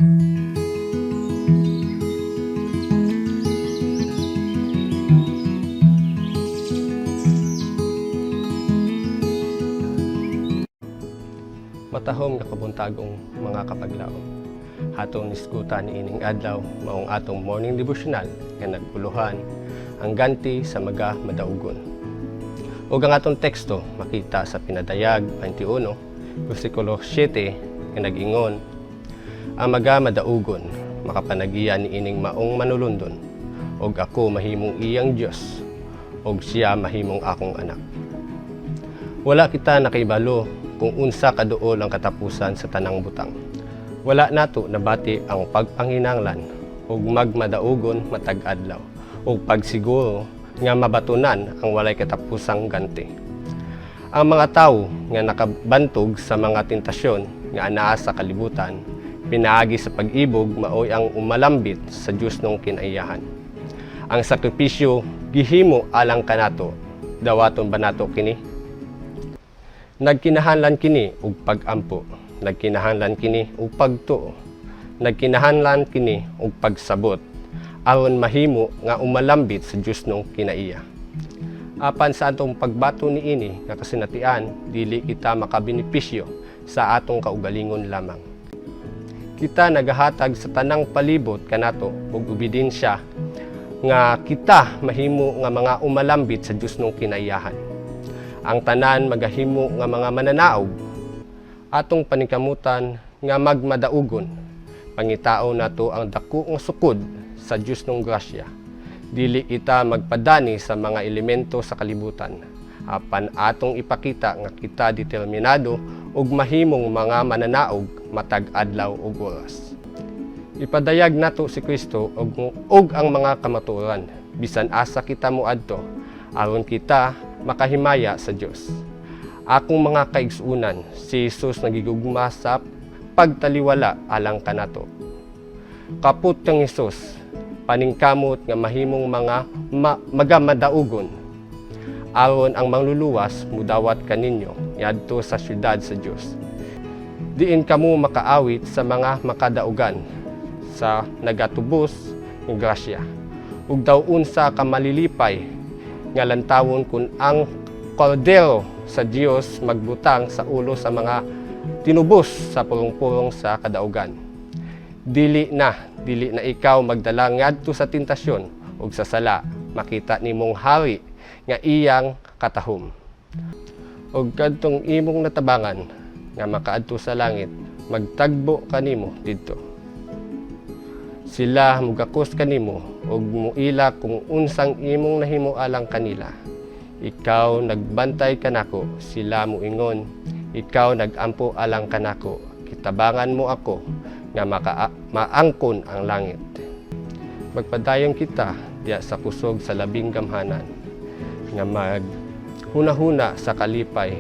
Matahom nga kabuntagong mga kapaglaom. Hatong nisgutan ni ining adlaw maong atong morning devotional nga nagpuluhan ang ganti sa maga madaugon. Ug ang atong teksto makita sa Pinadayag 21 bersikulo 7 nga nag-ingon, ang maga madaugon makapanagiyan ni ining maong manulundon, ug ako mahimong iyang Dios, ug siya mahimong akong anak. Wala kita nakahibalo kung unsa kaduol ang katapusan sa tanang butang. Wala nato nabati ang pagpanginanglan ug magmadaugon matag adlaw ug pagsiguro nga mabatunan ang walay katapusang ganti. Ang mga tawo nga nakabantog sa mga tentasyon nga anaa sa kalibutan, pinaagi sa pag-ibog maoy ang umalambit sa Dios nung kinaiyahan. Ang sakripisyo gihimo alang kanato, dawaton ba nato kini? Nagkinahanglan kini og pag-ampo, nagkinahanglan kini og pagtuo, nagkinahanglan kini og pagsabot, aron mahimo nga umalambit sa Dios nung kinaiya. Apan sa atong pagbato niini nga kasinatian, dili kita makabenepisyo sa atong kaugalingon lamang. Kita nagahatag sa tanang palibot kanato og obedensya nga kita mahimo nga mga umalambit sa Dios nung kinaiyahan. Ang tanan magahimo nga mga mananaog, atong paningkamutan nga magmadaugon, pangitao nato ang dako nga sukod sa Dios nung grasya. Dili ita magpadani sa mga elemento sa kalibutan, apan atong ipakita nga kita determinado ug mahimong mga mananaog matag adlaw ug oras. Ipadayag nato si Kristo og ang mga kamatuoran, bisan asa kita moadto, aron kita makahimaya sa Dios. Akong mga kaigsuunan, si Jesus nagigugma sa pagtaliwala alang kanato. Kaput kang Jesus, paningkamot nga mahimong mga magamadaugon, aron ang mangluluwas mudawat kaninyo yadto sa syudad sa Dios. Diin kamo makaawit sa mga makadaugan sa nagatubos ng grasya, ug daw unsa ka malilipay nga lantawon kun ang kordero sa Dios magbutang sa ulo sa mga tinubos sa purong-purong sa kadaugan. Dili na ikaw magdala ngadto sa tentasyon ug sa sala, makita nimong hari nga iyang katahom. Ug kadtong imong natabangan nga makaadto sa langit, magtagbo kanimo didto. Sila mugakos kanimo ug muila kung unsang imong nahimo alang kanila. Ikaw nagbantay kanako, sila muingon, ikaw nagampo alang kanako. Kitabangan mo ako nga maangkon ang langit. Magpadayon kita diya sa kusog sa labing gamhanan, nga maghuna-huna sa kalipay,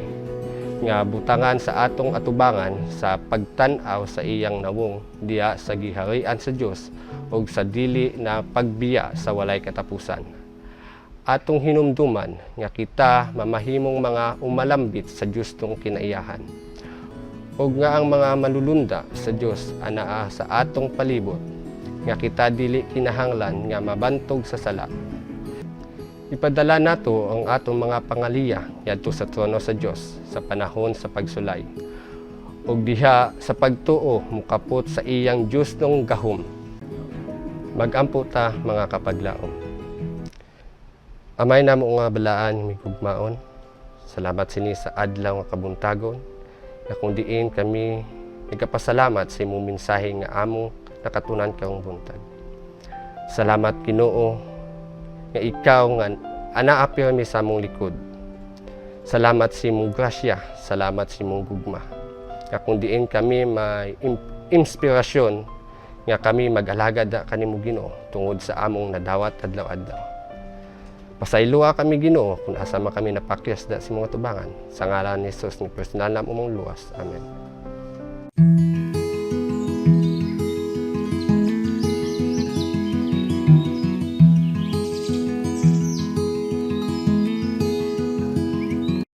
nga butangan sa atong atubangan sa pagtan-aw sa iyang nawong diya sa giharian sa Dios ug sa dili na pagbiya sa walay katapusan. Atong hinumduman nga kita mamahimong mga umalambit sa Dios tong kinaiyahan, ug nga ang mga malulunda sa Dios anaa sa atong palibot, nga kita dili kinahanglan nga mabantog sa sala. Ipadala nato ang atong mga pangaliya yadto sa trono sa Dios sa panahon sa pagsulay, ug diha sa pagtuo mukapot sa iyang Dios nung gahom. Magampo ta mga kapaglaom. Amay namo nga balaan migugmaon. Salamat sini sa adlaw nga kabuntagon, na kung diin kami nagapasalamat sa imong mensahe nga among nakatunan karong buntag. Salamat Ginoo nga ikaw nga anaa pirmi sa among likod. Salamat sa imong grasya, salamat sa imong gugma. Nga kung diin kami may inspirasyon nga kami mag-alagad na kanimo Ginoo tungod sa among nadawat adlaw-adlaw. Pasayloa kami Ginoo kung asa man kami napakyas da sa mga tubangan. Sa ngalan ni Jesus ni personal na umong luwas. Amen.